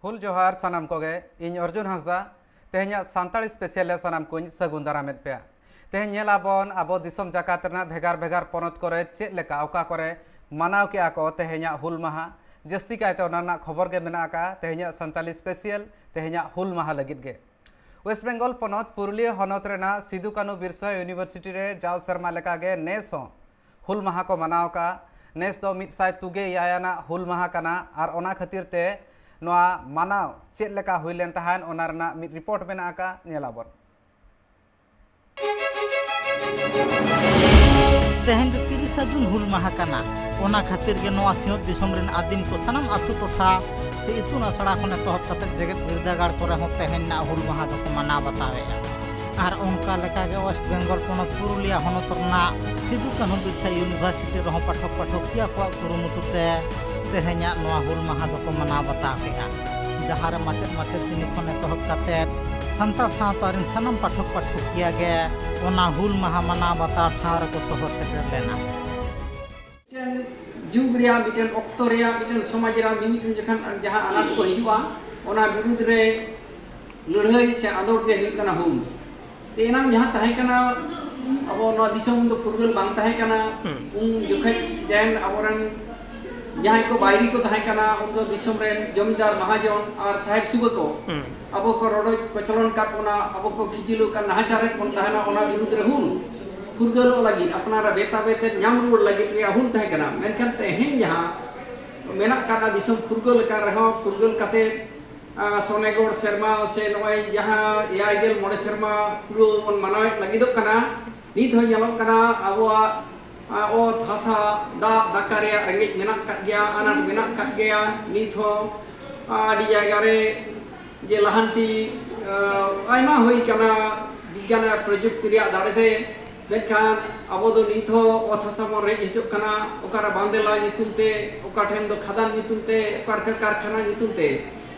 हुल जोहार सानाम कोगे इन अर्जुन हांसदा तेहኛ सानताड़ी स्पेशल सानाम कुछ सगुन दारामेद पे तेहñ नेलाबन आबो दिसम जाकात भेगार भेगार पनत करे चेक लेका ओका करे मानाव के को तेहኛ हुल माहा जस्ती कायते ओना खबर के मेना का तेहኛ सानताली स्पेशल तेहኛ हुल माहा लगित गे वेस्ट बेंगल पनत पुरुलिया हनत रेना सिदु कानू बिरसा यूनिवर्सिटी रे जाव शर्मा लेका गे नेस हुल माहा को मनाव का नेस दो मिद साय तुगे यायाना हुल माहा काना आर ओना खातिर ते नोआ मानाव चेक लेका हुइलेन तहान ओना रना मिद रिपोर्ट मेना का नेलाबन तेहन जो 30 जून हुल माहा काना ओना खातिर गे नोआ सिंहत दिसम रेन आदिम को सनम आतु टोठा से इतुन असड़ा खने तोहत कते जगत बिरदागार करे हो तेहन ना हुल माहा दको मना बतावे आर ओनका लेका गे वेस्ट बेंगल पनत पुरुलिया हनत रना सिदु कान्हू बिरसा यूनिवर्सिटी रहो पाठक पाठकिया को कुरुमुटुते तेहኛ नोआ हुल माहा दको मना बतावे जहां रे माचेद माचेद दिनी खने तोहत कते संतार सावता रेन सनम पाठक पाठकिया गे ओना हुल माहा मना बता ठार को सहर सेटर लेना जुग रिया मिटन ऑक्टो रिया मिटन समाज रा मिमिटन जखन जहां अनाट को हिजुआ ओना विरुद्ध रे लड़ाई से आदर के हिल कना हुल तेनाम जहां ताहे कना अब नो दिसम दो फुरगल बांग ताहे कना उन जखन जैन अबरन जहां को बायरी को ताहे कना उन दो दिसम रेन जमींदार महाजन और साहेब सुबह को अब को रोड कचलन का ओना अब को खिजिलु का नाचारे कोन ताहेना ओना विरुद्ध रे हुल फुरगल लगी अपना बेता बेते नाम रुड़ लगी रिया हुल ताहे कना मेनखान तेहेन जहां मेना काना दिसम फुरगल का रहो फुरगल काते सोनेगढ़ शर्मा से नय जहां याइगल मोड़े शर्मा पुरो मन मानवे लगी दो कना नित हो यलो कना अबवा ओ थासा दा दाका रे रेंगेज मेना काट गया अनाट मेना काट गया नित हो आदि जायगा रे जे लहांती आयमा होई कना विज्ञान प्रजुक्ति रे दाड़ेते मेनखान अबो दो नित हो ओ थासा मन रे हिजुक कना ओकारा बांदेला नितुलते ओका ठेन दो खदान नितुलते ओकार का कारखाना नितुलते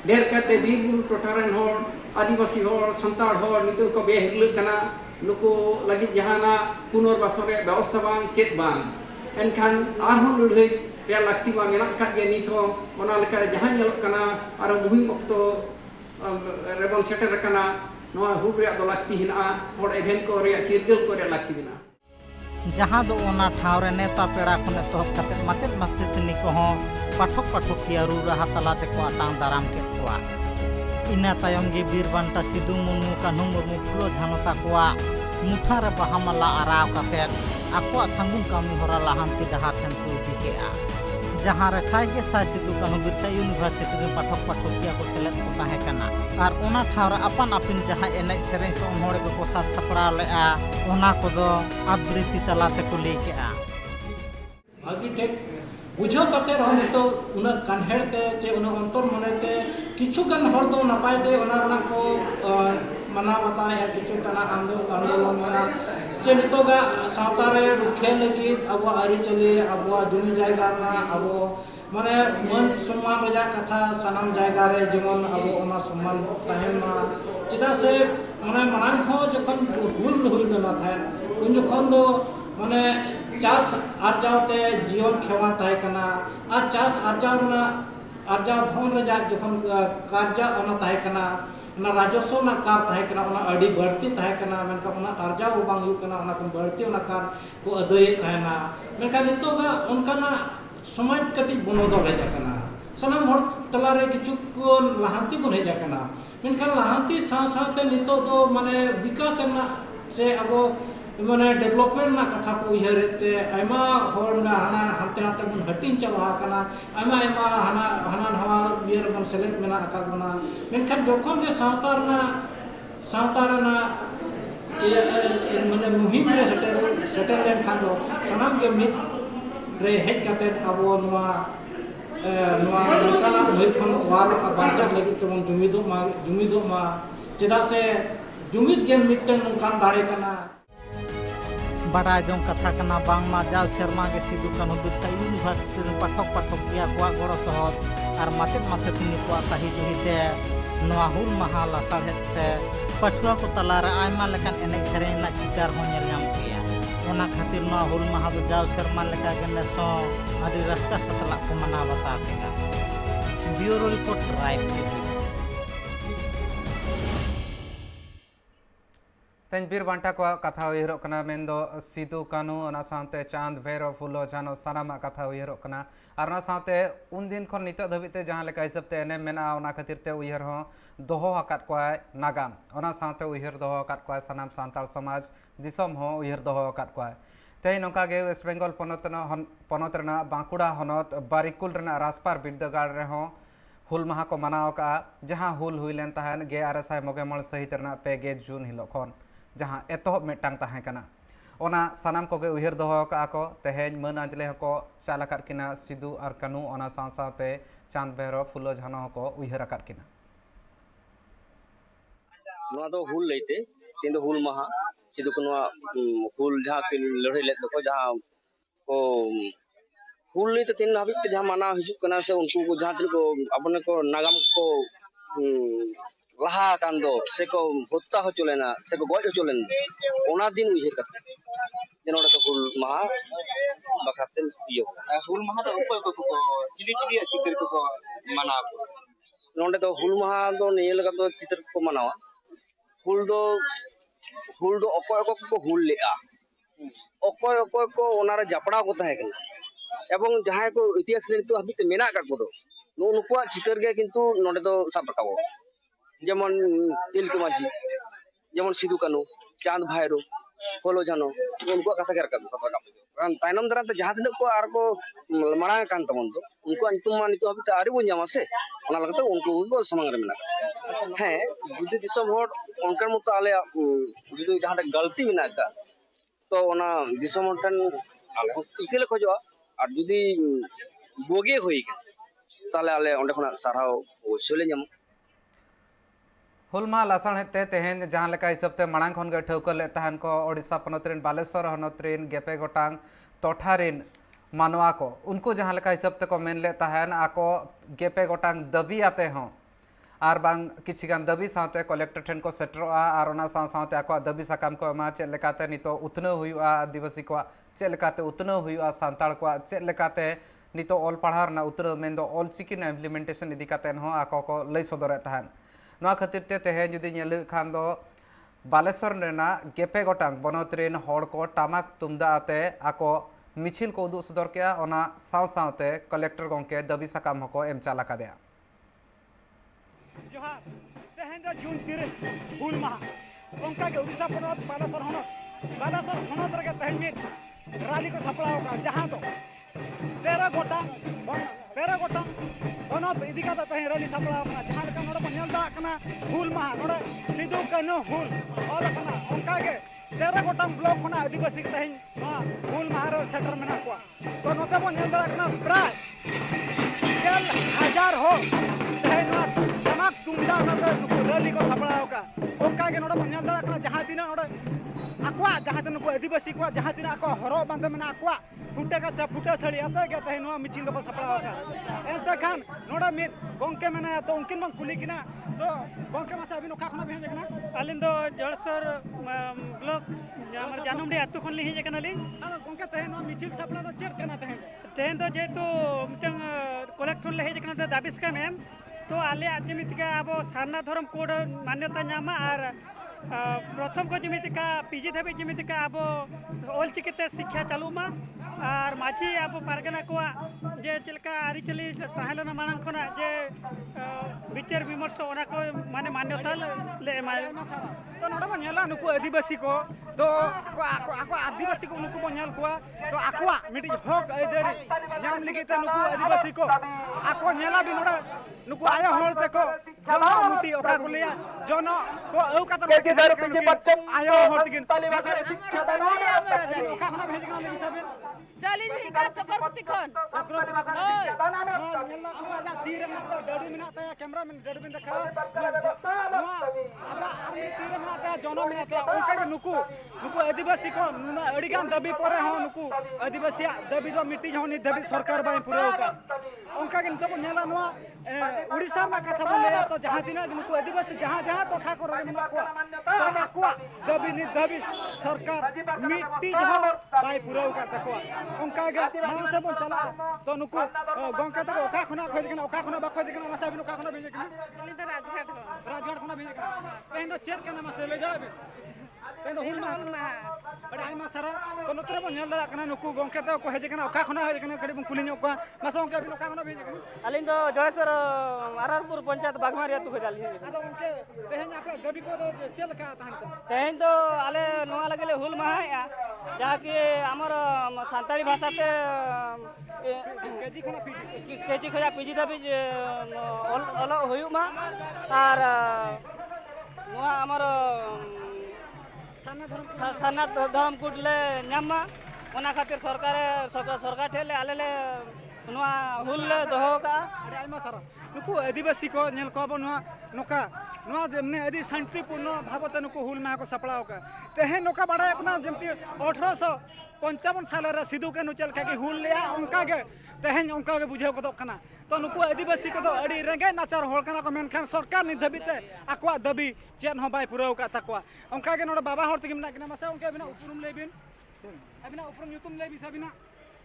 ढेर करते बीरबुरु टोठारेन होर आदिवासी होर संताड़ होर नितो को बेहिरल कना नुको लगी जहाना पुनर्वासन रे व्यवस्था बांग चेत बांग एनखान आरहों लड़ाई रे लाक्ति बा मेना काट गे नित हो ओना लेका जहां ñelok कना आरो मुहिम ऑक्टो रेबन सेटर कना नोआ हुल रे दो लाक्ति हिना होर इवेंट को रे चिरगल को रे लाक्ति बिना जहां दो ओना ठाव रे नेता पेड़ा खने तोहत कते माचेद माचेद नि को हो पाठक पाठकिया रू रहा तलाते को आतांग दाराम के कोआ इना तायम गे बीरबांटा सिदु मुर्मू कान्हू मुर्मू फुलो झानोता कोआ मुठा रे बहामाला आराव कते आको संगुन कामी होरा लाहांती डहार सेन को इदिकेआ जहां रे साइगे साइ सिदु कान्हू बिरसा यूनिवर्सिटी रे पाठक पाठकिया को सेलेद को ताहे कना आर ओना ठाव रे अपन आपिन जहां एनेज सेरें से ओनहोड़े को साथ सपड़ा लेआ ओना कोदो आबृति तलाते को लेकेआ भागी टेक बुझो कते रह नितो उना कानहेड़ते चे उना अंतर मनते किछु गन हर दो नपाय दे ओना रना को मना बताय या किछु कना आंदोलन मना चे नितो गा सावता रे रुखे लगी अब आरी चले अब जमी जायगा ना अब माने मन सम्मान रजा कथा सनम जायगा रे जेमन अब ओना सम्मान ताहेना चिदा से माने मांग हो जखन हुल हुइना थाय उन जखन दो माने चास आर्जावते जीवन खेवा ताहे कना और चास आर्जावना आर्जाव धन रजा जखन कार्य ओना ताहे कना ना राजस्व ना कार ताहे कना ओना अडी बढ़ती ताहे कना मेनका ओना आर्जाव बांग हु कना ओना कोन बढ़ती ओना कार को अदय ताहेना मेनका नितोगा उनकाना समाज कटी बनोदल हेजा कना सनाम हर तला रे किछु को लहांती बन हेजा कना मेनका लहांती साव सावते नितो दो माने विकास ना से अबो माने डेवलपमेंट ना कथा को उयहरते आयमा हर ना हाना हानते नाते बन हटिन चला कना आयमा आयमा हाना हाना हवा बियर बन सेलेत मेना आका बना मेनखान जखन जे सावतार ना माने मुहिम रे सेटर लेन खान दो सनाम के मिट रे हेज कते अबो नोआ नोकाना मुहिम खन वार बांचा लगी तमन जुमिदो मा चेदा से जुमिद गेन मिटन नोकान दाड़े कना बड़ा जों कथा कना बांगमा जाव शर्मा के सिदु कान्हू बिरसा यूनिवर्सिटी रे पाठक पाठकिया को गड़ो सहत आर माचेद माचेदनी को साही जुहिते नोआ हुल माहा लासाहेते पठुआ को तला रे आयमा लेकान एनेज सेरें ना चिकार हो नेल नाम किया ओना खातिर नोआ हुल माहा दो जाव शर्मा लेका के नेसो आदि रास्ता सतला को मना बता केगा ब्यूरो रिपोर्ट राइट टीवी। तेज बीर बांटा को कथा उयहरों मेन सिदू कानू ओना साथे चांद भैरव फुलो झानो सानामा कथा उयहरों और ओना साथे उन दिन खन नित धाबीते जहाँ लेका हिसाब ते एनेम मेना ओना खातिर ते उयहर हो दोहो आकाद कोय नागाम ओना साथे उयहर दोहो आकाद कोय सानाम सान्ताल समाज दिसम हो उयहर दोहो आकाद कोय तेज नौका गे वेस्ट बेंगल पनत बांकुड़ा हनत बारिकुल राजपार बिरदागाड़ रहो हुल माहा को मनाव का जहाँ हुल हुई लेन तहन 2000 मोगेमल सहित 5 जून हिलो खन जहाँ एतहब मेटांग तहां कना ओना सानाम कोगे उयहर दोहो का को तेहेज मन आंजले को चाल आकाद किना सिदू और कानू ओना साव सावते चांद भैरव फुलो झानो को उयहर आकाद किना नवा तो हुल लेते तीन तो हुल महा सिदू कानू हुल जहाँ की लड़ाई लेते को जहाँ को हुल लेते तीन हाबी जहाँ माना हिजुक कना से उनको को जहाँ को अपने को नागाम को लाहा कांदो से को हत्या हो चलेना से को गज हो चलेन ओना दिन उइहे कते जनोड़ा तो हुल महा बखाते यो हुल महा तो उपर को चिली चिली चित्र को माना नोंडे तो हुल महा दो नेल का तो चित्र को मनावा हुल दो अकोय को हुल लेआ अकोय को ओनारे जापड़ा को तहे कना एवं जहां को इतिहास रे तो हबीते मेना का को दो उनको चित्र गे किंतु नोंडे तो साब रखाबो जेमन तिलक माझी जेमन सिदू कानू चांद भैरव फुलो झानो उनको कथा के रखा सब रखा कारण तायनम दरा तो जहां तक को आर को मांग कान तमन तो उनको नितुम मा नितु हबीते आरि बो जामा से ओना लगते उनको को समांग रे मेना है जुदी दिसम होड उनकर मत आले जुदी जहां तक गलती मेना का तो ओना दिसम होटन आले इकेले खोजो और जुदी बोगे होई के ताले आले ओंडे खना साराव ओसले जम हुलमा लासाणते तेहेन जहाँ लेका हिसाब ते मांग खन गे ठौक ले तहन को ओडिशा पनत बालेश्वर हनत गेपे गोटांग टोठारिन मानवा को उनको जहाँ लेका हिसाब ते को मेन ले तहन आको गेपे गोटांग दबी आते हों और बांग किछि गान दबी साथे कलेक्टर ठेन को सेटरोआ और ओना साथे आको दबी साकाम को एमा चेद लेकाते नितो उतनो हुआ आदिवासी को चेद लेकाते उतनो हुआ सान्ताल को चेद लेकाते नितो ऑल पढ़ार ना उतनो मेन दो ऑल चिकिन इम्प्लीमेंटेशन इदी काते हो आको को लई सदरे तहन नवा खातिर ते तेहेन जुदी नेल खान दो बालेश्वर रेना गेपे गोटांग बनोतरेन हड़ को टामाक तुमदा आते आको मिछिल को उदुग सदर के ओना साव सावते कलेक्टर गंके दबी साकाम हको एम चाला कादेया जोहार तेहेन दो जून 30 हुल माहा उनका के उड़ीसा पनत बालेश्वर हनत रे तेहेन में रैली को सपड़ाव का जहां तो 13 गोटा बनत इदी का तेहेन रैली सपड़ाव का जहां लेका नोडे बन नेल दाक ना हुल माहा नोडे सिदू कानू हुल ऑल कना उनका के 13 गोटा ब्लॉक खना आदिवासी के तेहेन हुल माहा रे सेटर मेना को तो नोते बन नेल दाक ना प्राय 10,000 हो तेहेन टमाक तुमदा नोते रैली को सपड़ाव का उनका के नोडे बन नेल दाक ना जहां दिन नोडे आकुआ जहां दिन को आदिवासी को जहां दिन आको हरो बांधे मेना आकुआ फुटे का फुटे सड़ी आते के तहे नो मिचिल को सपड़ा का एते खान नोडा मिट गंके मेना तो उनकिन बन कुली किना तो गंके मासे अभी नोका खना भेजे कना अलिन दो जलसर ब्लॉक हमर जानमडी आतु खन लिहि जकना ली अरे गंके तहे नो मिचिल सपड़ा तो चेक कना तहे तेन तो जेतु मिटंग कलेक्टर लेहि जकना तो दाबिस का मैम तो आले आजमितिका अब सारना धर्म कोड मान्यता नामा और प्रथम को जमीतिका पीजी धाबी जमीतिका अब ऑल चिकिते शिक्षा चालू मा और माझी अब पारगना को जे चलका आरिचली ताहेलना मानन खना जे विचार विमर्श ओना को माने मान्यता ले एमाय तो नोडा बनेला नुको आदिवासी को तो आको आदिवासी को नुको बनेल को तो आकोआ मिटी हक एदरी नाम लिखिते नुको आदिवासी को आको नेला भी नोडा नुको आया होल तको जहा मुटी ओका को लिया जोनो को औ का तो आया होल तिगिन शिक्षा दानो ओका खना भेज गना लेबी साबिन चालीस दिन का चक्रवर्ती खन दाना में नेला खना तीर में तो डडू मिनाता कैमरा में डडू में देखा आमी तीर मिनाता जोनो मिनाता ओका के नुको आदिवासी को नुना अडिगान दबी परे हो नुको आदिवासी दबी जो मिट्टी जो नि दबी सरकार बाय पूरा ओका ओका के नितो नेला नुआ उड़ीसा में कथा बोले तो जहां दिन नुको आदिवासी जहां टोठा को रे मना को दबी नि दबी सरकार मिट्टी जो बाय पूरा ओका तको उनका के मान से बन चला तो नुको गंका तक ओका खना खोज के ओका खना बा खोज के मासा बिन ओका खना भेजे के राजघाट खना भेजे के तेन तो चेक के मासा ले जाबे तेन हुल माहा बड़ा आयमा सारा तो नोतरे बन नेल दड़ा कना नुकु गोंके तो को हेज कना ओका खना हेज कना कड़ी बन कुली ᱧᱚᱜ ᱠᱚᱣᱟ मासा उनके अभी ओका खना भेज कना अलिंग दो जयसर आरआरपुर पंचायत बागमारिया तु खजाली आदो उनके तेहन आपे दबी को दो चेल का तहन को तेहन तो आले नोआ लगले हुल माहा जाकि हमर सान्ताली भाषा ते केजी खना पीजी केजी खजा पीजी धाबी अल हुयुमा आर नोआ हमर साना धर्म कुटले ᱧᱟᱢᱟ ᱚᱱᱟ ᱠᱷᱟᱹᱛᱤᱨ सरकार ठेले आले ले नोआ हुल ले दोहो का अरे आयमा सारा नुकु आदिवासी को नेल को बन नोका नोआ जेमने आदि शांतिपूर्ण भावते नुकु हुल माहा को सपड़ाव का तेहे नोका बाड़ाय कना जेमति 1855 साल रे सिदु कानू चल का कि हुल लिया उनका के तेहेन उनका के बुझाव कदो कना तो नुकु आदिवासी को अड़ी रेंगे नाचार होल कना को मेनखान सरकार नि धबिते आकवा दबी चेन हो बाय पुराव का तकवा उनका के नोड बाबा हर तक मिना कना मासे उनके बिना उपरुम लेबिन अबिना उपरुम युतुम लेबि सबिना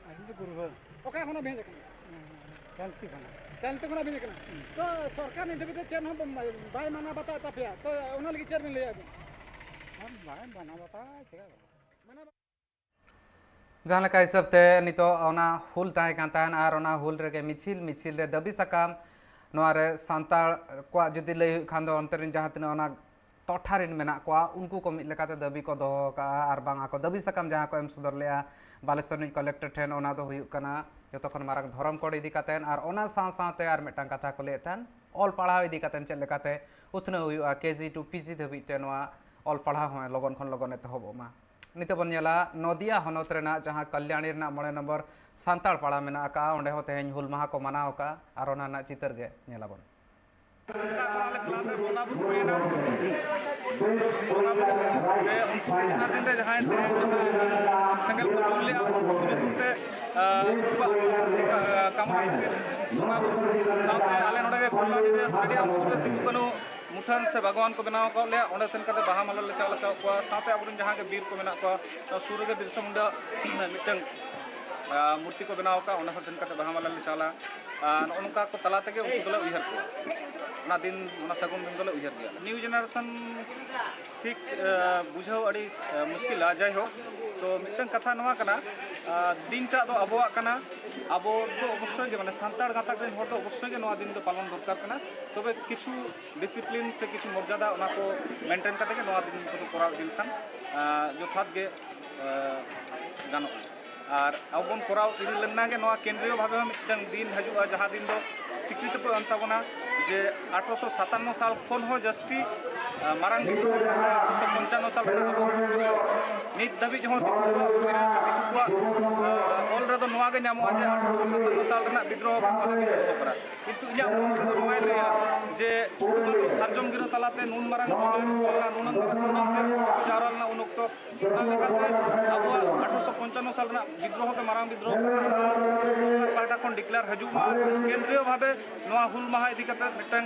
आदि तो गुरुबा ओका खना भेज कना चलती खना भेज कना तो सरकार नि धबिते चेन हो बाय माना बता तपिया तो ओना लगी चेर में ले आबि हम बाय माना बता तेगा माना जहाँ लेका हिसाब ते नितो ओना हुल ताहे कान ताहन आर ओना हुल रेगे मिछिल रे दबी सकाम नोआ रे सांताल को जुदी लई खान दो अंतरिन जहाँ तिना ओना टोठारिन मेना को उनको को मिद लेकाते दबी को दोहो का आर बांग आको दबी सकाम जहाँ को एम सुदर लेया बालेश्वर कलेक्टर ठेन ओना दो हुयुक कना जतो खन मारक धरम कोड इदी कातेन आर ओना साव सावते आर मेटांग कथा को लेतान ऑल पढ़ाव इदी कातेन चेल लेकाते उतना हुयुआ केजी टू पीजी धबिते नोआ ऑल पढ़ाव हो लगन खन लगन एतहबोमा नितो बन नेला नदिया हनत रेना जहाँ कल्याणी रेना 9 नंबर सांताल पाड़ा मेना का ओंडे हो तेहेन हुल माहा को मनाव का आर ओना ना चितर गे नेला बन मुठन से भगवान को बनाव को ले ओंडे सेन कते बाहा माला ले चाला को साथे अबुन जहां के वीर को मेना को सूर्य के बिरसा मुंडा मिटन मूर्ति को बनाव का ओंडे सेन कते बाहा माला ले चाला उनका को तला तके उनको दले उयहर को ना दिन ना सगुन दिन दले उयहर गया न्यू जनरेशन ठीक बुझाव अड़ी मुश्किल आ जाय हो तो मिटन कथा नवा कना दिन टा दो अबोआ कना अब तो अवश्य के माने सांताड़ गाताक रेन हर तो अवश्य के नवा दिन दो पालन दरकार कना तबे किछु डिसिप्लिन से किछु मर्यादा ओना को मेंटेन करते के नवा दिन को कराव दिन खान जथात के गानो और अब बन कराव इदी लेना के नवा केंद्रीय भावे मिटन दिन हजुआ जहां दिन दो स्वीकृति को अंताबना जे 1857 साल खन हो जस्ती मारंग 1855 साल नित दबी जहां ऑल रे नवा के नामो जे 1857 साल रना विद्रोह भागे सोकरा किंतु इया नोय लया जे सारजम गिरो तलाते नुन मारंग नुन जारलना उनक्त लेकाते अब 1855 साल रना विद्रोह के मारंग विद्रोह सरकार पार्टा कोन डिक्लेयर हजुमा केंद्रीय भावे नवा हुल माहा इदी कते मिटन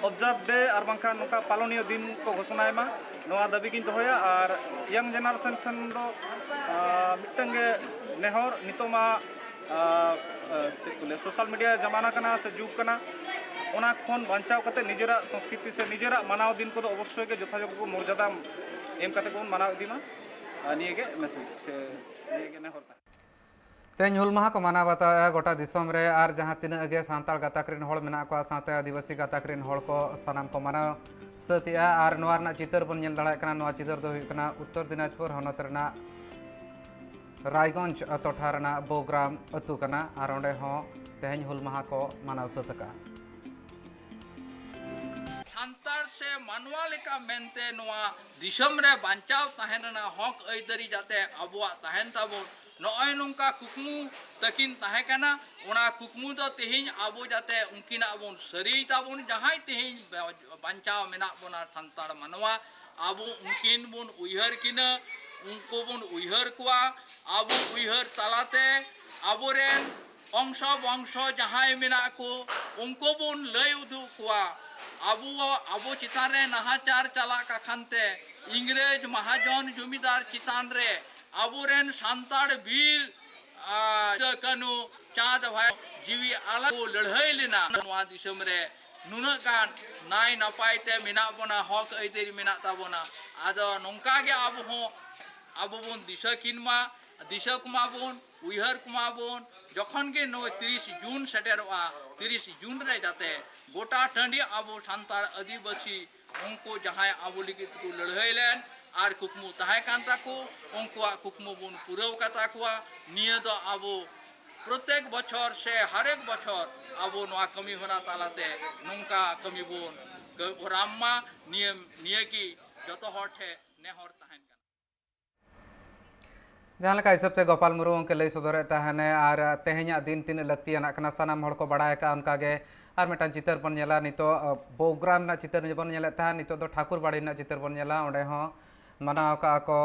ऑब्जर्व डे और बांखा नोका पालनीय दिन को घोषणा एमा नवा दाबी किन दोया और यंग जनरेशन खन दो मिटन गे नेहर नितोमा सोशल मीडिया जमाना कना से जुग कना ओना खन बांचाव कते निजेरा संस्कृति से निजेरा मानाव दिन को अवश्य के यथायोग्य को मर्यादा एम कते को मानाव इदीमा निये मैसेज से निये नेहर तेन हुल माहा को माना बताया गोटा दिसम रे आर जहाँ तीना गे सांताल गाताक रेन होड़ मेना को साथे आदिवासी गाताक रेन होड़ को सनाम को माना सतिया आर नोआ रना चितर बन नेल दाड़ा कना नोआ चितर दो हुई कना उत्तर दिनाजपुर हनत रना रायगंज टोठा रना बोग्राम अतु कना आर ओंडे हो तेहेन हुल माहा को मानाव सतका सांताल से मानवा लेका मेनते नोआ दिसम रे बांचाव ताहेना हक अइदरी जाते अबुआ ताहेन ताबो नॉय नोंका कुकमु तकिन ताहे कना ओना कुकमु दो तेहिन आबो जाते उनकिना बोन सरी ताबोन जहां तेहिन बांचाव मेना बोना सांताल मानवा आबो उनकिन बोन उयहर किना उनको बोन उयहर कुआ आबो उयहर तलाते आबोरेन अंश वंश जहां मेना को उनको बोन लय उदु कुआ आबो चितान रे नाहाचार चला का खानते इंग्रेज महाजन जमीदार चितान रे आबोरेन सांताड़ वीर कानू चाँद भाई जीवी आला को लड़ाई लेना नवा दिसम रे नुना गान नाय नपाय ते मेना बोना हक आइदारी मेना ताबोना आदो नोंका गे आबो बोन दिशा किनमा दिशा कुमा बोन उइहार कुमा बोन जखन गे नो 30 जून सेटेरोआ 30 जून रे जाते गोटा टांडी आबो सान्तार आदिवासी उनको जहां आबो लिगित को लड़ाई लेन आर कुकमु ताहे कान ताको उनको कुकमु बोन पुराव काता कुआ निया दो आबो प्रत्येक बछर से हरेक बछर आबो नोआ कमी होना तालाते नोंका कमी बोन राममा नियम नियकी जतो हर ठे नेहर ताहेन जहाँ लेका हिसाब से गोपाल मुर्मू के लई सदर तहने और तेहना दिन तीन लक्तियाना सानाम हड़ को बड़ाय का उनकागे और मिटान चितर बन नेला नितो बोग्राम ना चितर बन नेले तहन नितो दो ठाकुर बाड़ी ना चितर बन नेला ओंडे हो मनाव का को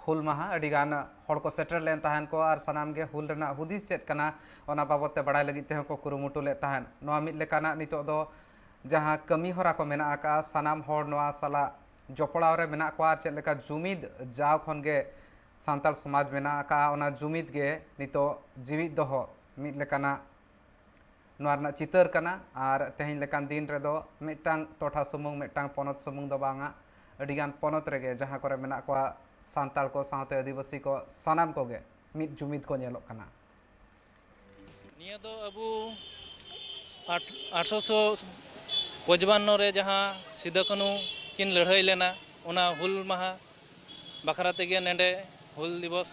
हुल माहा अडिगान हड़ को सेटर लेन तहन को और सानाम गे हुल रना हुदिस चेत कना ओना बाबत ते बड़ाय लगी ते को कुरुमुटु ले तहन नोआ मिद लेकाना नितो दो जहाँ कमी हरा को मेना का सानाम हड़ नोआ साला जपड़ाव रे मेना को आर चेत लेका जुमिद जाव खन गे सान्ताल समाज मेना का ओना जुमिद गे नितो जीवित दोहो मिद लेकाना नोआ रना चितर कना और तेहन लेकान दिन रे दो मिटांग टोठा सुमुंग मिटांग पोनत सुमुंग दो बांगा अडिगान पोनत रेगे जहाँ करे मेना को सान्ताल को साथे आदिवासी को सानाम को गे मिद जुमिद को नेलोक कना निया दो अबू 1855 रे जहाँ सिदो कानू किन लड़ाई लेना ओना हुल माहा बखरा तेगे नेंडे हुल दिवस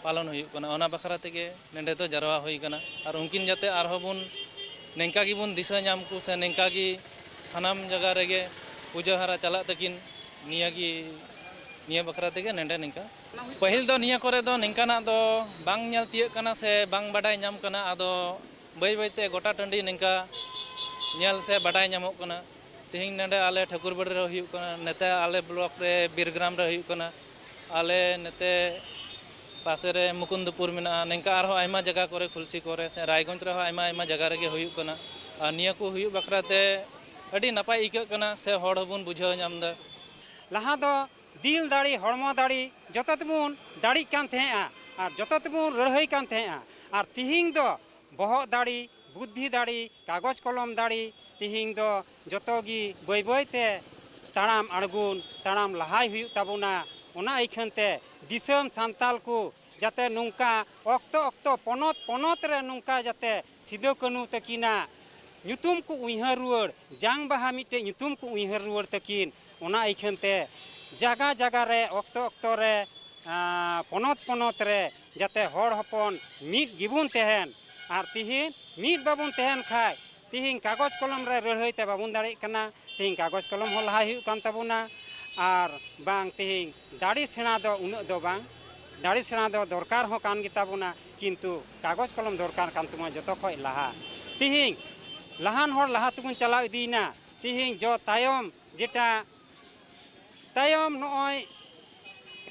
पालन हुई कना ओना बखरा तेगे नेंडे तो जरवा हुई कना और उनकिन जाते आरहो बुन नेंका गी बुन दिशा नाम को से नेंका गी सानाम जगह रेगे पूजा हरा चला तकिन निया बखरा तेगे नेंडे नेंका पहिल दो निया करे दो नेंकाना दो बांग नेल तियक कना से बांग बाडाय नाम कना आदो बाय बायते गोटा टंडी नेंका नेल से बाडाय नामक कना तिहिं नेंडे आले ठाकुरबाड़ी रे हुई कना नेते आले ब्लॉक रे बीरग्राम रे हुई कना आले नेते पासे रे मुकुंदपुर मेना नेंका आरो आयमा जगह करे खुलसी करे से रायगंज रे आयमा आयमा जगह रे हुई कना आ निया को हुई बखराते अडी नपाय इक कना से हड़ हबुन बुझाव नामदा लहा दो दिल दाड़ी हड़मो दाड़ी जतो तबुन दाड़ी कान थेआ और जतो तबुन लड़ाई कान थेआ और तिहिं दो बहक दाड़ी बुद्धि दाड़ी कागज कलम दाड़ी तिहिं दो जतो गी बय बयते ताड़ाम अड़गुन ताड़ाम लहाय हुई ताबुना ओना इखनते दिसम सान्ताल को जाते नुंका ऑक्तो ऑक्तो पोनत पोनत रे नुंका जाते सिदो कानू तकिना ᱧᱩᱛᱩᱢ को उइहार रुआड़ जांग बाहा मिटे ᱧᱩᱛᱩᱢ को उइहार रुआड़ तकिन ओना इखनते जगह जगह रे ऑक्तो ऑक्तो रे पोनत पोनत रे जाते हड़ हपन मिट गिबुन तेहन और तिहिन मिट बाबुन तेहन खाय तिहिन कागज कलम रे लड़ाई ते बाबुन दाड़ी कना तिहिन कागज कलम हो लहाय हुई कान ताबुना और बांग तिहिन दाड़ी सेना दो उना दो बांग दाड़ी सेना दो दरकार हो कान गिताबुना किंतु कागज कलम दरकार कान तुमा जतो खय लहा तिहिन लहान हड़ लहा तुकुन चलाव इदीना तिहिन जो तायम जेटा तायम नय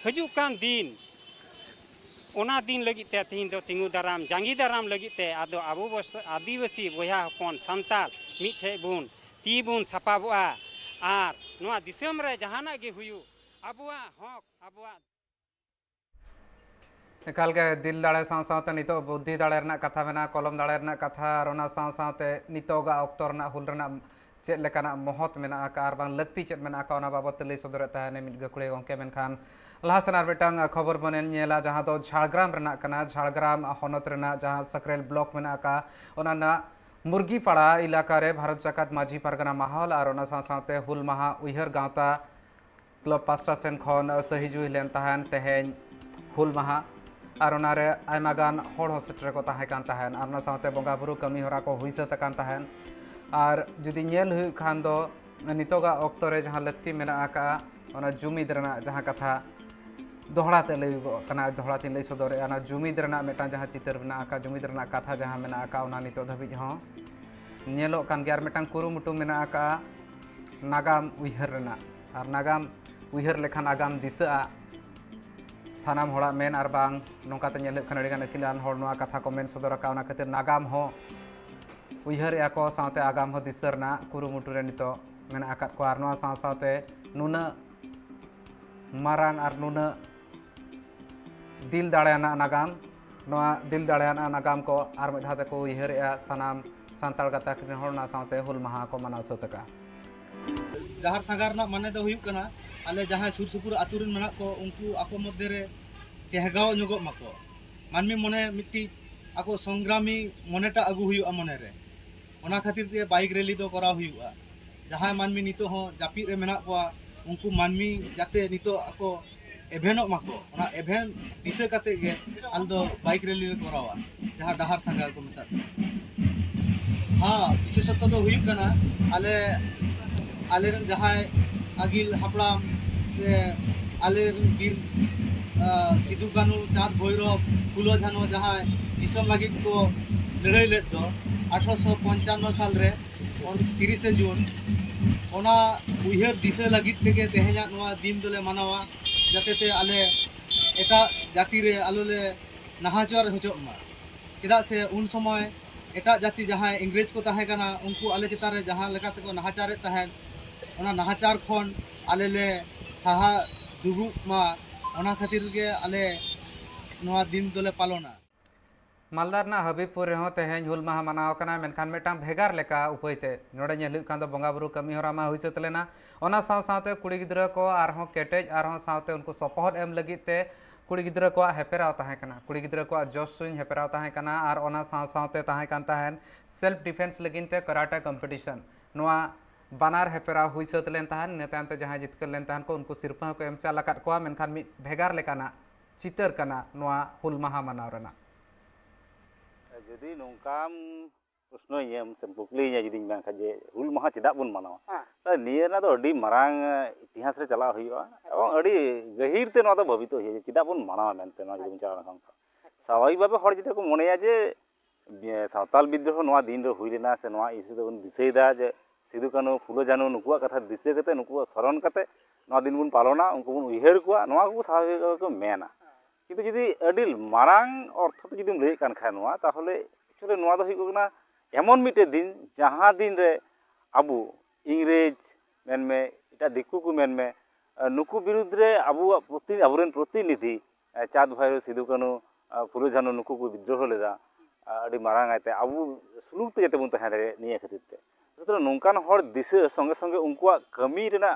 हजुक कान दिन ओना दिन लगित ते तिहिन दो तिंगु दाराम जांगी दाराम लगित ते आदो आबो आदिवासी बया हपन सान्ताल मिठे बुन ती बुन सापाबुआ और नोआ दिसम रे जहाना गे हुयु आबुआ हक आबुआ एकाल के दिल दाड़े साव सावते नितो बुद्धि दाड़े रना कथा मेना कलम दाड़े रना कथा और ओना साव सावते नितोगा ऑक्तो रना हुल रना चेत लेकाना महत मेना का आर बांग लक्ति चेत मेना का ओना बाबत लई सदर ताहने मिद गकुड़े गोंके मेनखान लहासनार बेटांग खबर बनेन नेला जहां दो झाड़ग्राम रना कना झाड़ग्राम हनत रना जहां सकरेल ब्लॉक मेना का ओना ना मुर्गीपाड़ा इलाका रे भारत जाकात माझी पारगना माहौल और ओना साव सावते हुल माहा उइहर गावता क्लब पास्टा सेन खन सहिजुई लेन ताहन तेहेन हुल माहा और ओनारे आयमा गान हड़ हो सेटर को ताहे कान ताहन और ओना सावते बंगा बुरु कमी होरा को हुई सत कान ताहन और जुदी नेल हुई खान दो नितोगा ऑक्तो रे जहां लक्ति मेना का ओना जुमिद रना जहां कथा दोहड़ा ते लई कना दोहड़ा तीन लई सदरे ओना जुमिद रना मेटा जहां चितर मेना का जुमिद रना कथा जहां मेना का ओना नितो धबि हो नेलो कान ग्यार मेटांग कुरुमुटु मेना का नागाम उइहर रना और नागाम उइहर लेखान आगाम दिसआ सानाम हड़ा मेन और बांग नोंकाते नेल खान अडिगान अकिलान हड़ नोआ कथा को मेन सदर का ओना खातिर नागाम हो उइहर या को साथे आगाम हो दिसरना कुरुमुटु रे नितो मेना आकात को आर नोआ साथे नुना मारांग और नुना दिल दाड़ेयाना नागाम नोआ दिल दाड़ेयाना नागाम को आर मधाते को उइहर या सानाम सान्ताड़ गाताक रेन हर ना साथे हुल माहा को मनाव सतका डाहर सागार ना माने दो हुयुक कना आले जहां सुर सुपुर आतु रेन मेना को उनको आको मध्य रे चेहगाव ᱧᱚᱜᱚᱜ माको मानमी मने मिट्टी आको संग्रामी मनेटा अगु हुयुआ मने रे ओना खातिर ते बाइक रैली दो कराव हुयुआ जहां मानमी नितो हो जापी रे मेना को उनको मानमी जाते नितो आको एभेनोग माको ओना एभेन दिशा काते गे आल दो बाइक रैली रे करावा जहां डाहर सागार को मेता हां विशेषत्व दो हुयुक कना आले आलेरन जहां आगिल हापड़ाम से आलेरन बीर सिदू कानू चाँद भैरव फुलो झानो जहां दिसम लगी को लड़ाई लेद दो 1855 साल रे 30 जून ओना उयहर दिशा लगी तेगे तेहेना नोआ दिन दोले मनावा जाते ते आले एटा जाति रे आलोले नाहाचार होचोग मा चेदा से उन समय एटा जाति जहां इंग्रेज को ताहे कना उनको आले चिता रे जहां लेकाते को नाहाचारे ताहेन ओना नाहाचार खन आले ले साहा दुगु मा ओना खातिर के आले नोआ दिन दोले पालना मालदार ना हबीबपुर रेहो तेहेन हुल माहा मनाव कना मेनखान मेटांग भेगार लेका उपायते नोडे नेल हुयुक कान दो बंगा बुरु कमी होरा मा हुई सत लेना ओना साथे कुड़ी गिद्रा को आरहों केटेज आरहों साथे उनको सपोहट एम लगित ते कुड़ी गिद्रा को हेपेराव ताहे कना कुड़ी गिद्रा को जोशुन हेपेराव ताहे कना आर ओना साथे ताहे कान ताहेन सेल्फ डिफेंस लगिन ते कराटे कंपटीशन नोआ बानार हेपेराव हुई सत लेन ताहेन नेताम ते जहां जितकर लेन ताहेन को उनको सिरपा को एम चाला काट को मेनखान मि भेगार लेकाना चितर कना नोआ हुल माहा मनाव रेना जदि नोंकाम प्रश्न एम से कुकलीया जदि मैं जे हुल माहा चेदा बन मनावा त नियना तो अडी मारांग इतिहास रे चला हुआ एवं अडी गहिर ते नोदा भवित होय चेदा बन मनावा मेनते ना जदि चला खान स्वाभाविक भाबे हर जेटा को मनेया जे सावताल विद्रोह नोआ दिन रे हुई लेना से नोआ इसे तो दिसेदा जे सिदू कानू फुलो जानू नुकुआ कथा दिसे कते नुकुआ स्मरण कते नोआ दिन बन पालना उनको बन उयहर कुआ नोआ को स्वाभाविक को मेना किंतु जदि अडी मारांग अर्थ तो जदि लई कान खाय नोआ ताहले एक्चुअली नोआ दो हुइना एमन मिटे दिन जहां दिन रे अबु इंग्रेज मेनमे इटा दिकु को मेनमे नुकु विरुद्ध रे अबुरेन प्रतिनिधि चाँद भैरव सिदू कानू फुलो झानो नुकु को विद्रोह लेदा अडी मारांग आते अबु सुलुक ते जते बन तहे रे निया खातिर ते सुतरा नोंकान हर दिशा संगे संगे उनकुआ कमी रेना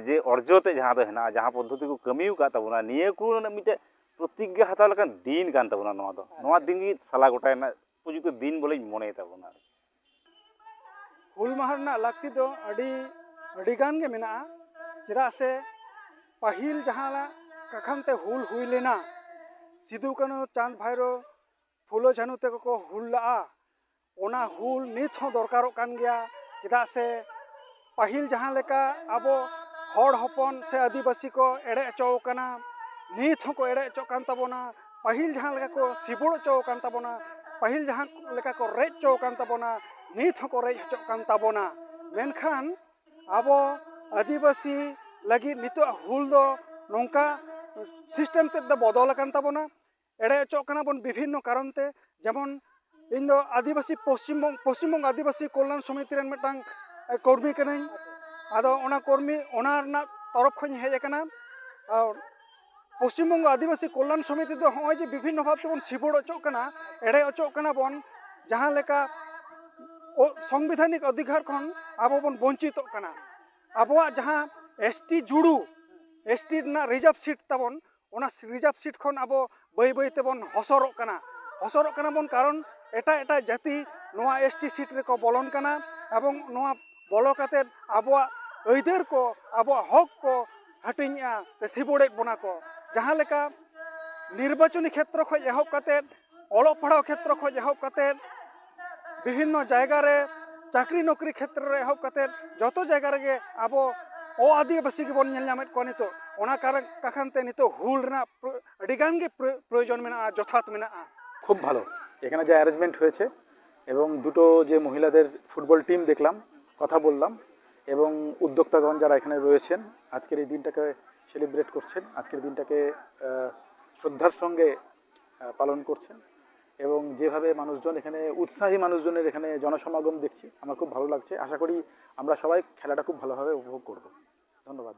जे अर्जते जहां दो हेना जहां पद्धति को कमी का तबना निया को मिटे प्रतिज्ञा हताव लेकान दिन कान तबना नोआ दिन गी साला गोटायना उपयुक्त दिन बोले मने तबना हुल माहा रना लाक्ति दो अडी गान गे मेना चेदा से पाहिल जहां कखनते हुल हुई लेना सिदू कानू चाँद भैरव फुलो झानू ते को हुल ला ओना हुल नित हो दरकारों कान गया चेदा से पाहिल जहां लेका आबो हड़ हपन से आदिवासी को एड़े अचो कना नित को एड़े अचो कान तबोना पाहिल जहां लेका को सिबुड़ अचो कान तबोना पाहिल जहां लेका को रेज अचो कान तबोना नित को रेज अचो कान तबोना मेनखान आबो आदिवासी लगी नितो हुल दो नोंका सिस्टम ते द बदल कान तबोना एड़े अचो कना बन विभिन्न कारण ते जेमन इन दो आदिवासी पश्चिमबंग आदिवासी कल्याण समिति रेन मिटांग कर्मी कनाई आदो ओना कर्मी ओना रना तरफ खन हेज कना पश्चिमबंग आदिवासी कल्याण समिति दो होय जे विभिन्न भाव तेबन सिबुड़ अचो कना एड़े अचो कना बन जहां लेका संवैधानिक अधिकार खन आबो बन वंचित कना आबोआ जहां एसटी जुड़ू एसटी ना रिजर्व सीट तबन ओना रिजर्व सीट खन आबो बई बई तेबन हसरक कना बन कारण एटा जाति नोआ एसटी सीट रे को बोलन कना एवं नोआ बोलो काते आबोआ अइदार को आबोआ हक को हटिंगा से सिबुड़े बना को जहां लेका निर्वाचनी क्षेत्र खो एहब काते ओलो पढ़ाओ क्षेत्र खो एहब काते विभिन्न जायगा रे चाकरी नौकरी क्षेत्र रे एहब काते जतो जायगा रे आबो ओ आदिवासी के बन नेल नामेत को नितो ओना कारण काखानते नितो हुल रना अडिगान गे प्रयोजन मेना যথাত मेना खूब भालो এখানে যে অ্যারেঞ্জমেন্ট হয়েছে এবং দুটো যে মহিলাদের ফুটবল টিম দেখলাম কথা বললাম এবং উদ্যোক্তাগণ যারা এখানে রয়েছেন আজকের এই দিনটাকে সেলিব্রেট করছেন আজকের দিনটাকে শ্রদ্ধার সঙ্গে পালন করছেন এবং যেভাবে মানুষজন এখানে উৎসাহী মানুষজনের এখানে জনসমাগম দেখছি আমার খুব ভালো লাগছে আশা করি আমরা সবাই খেলাটা খুব ভালোভাবে উপভোগ করব ধন্যবাদ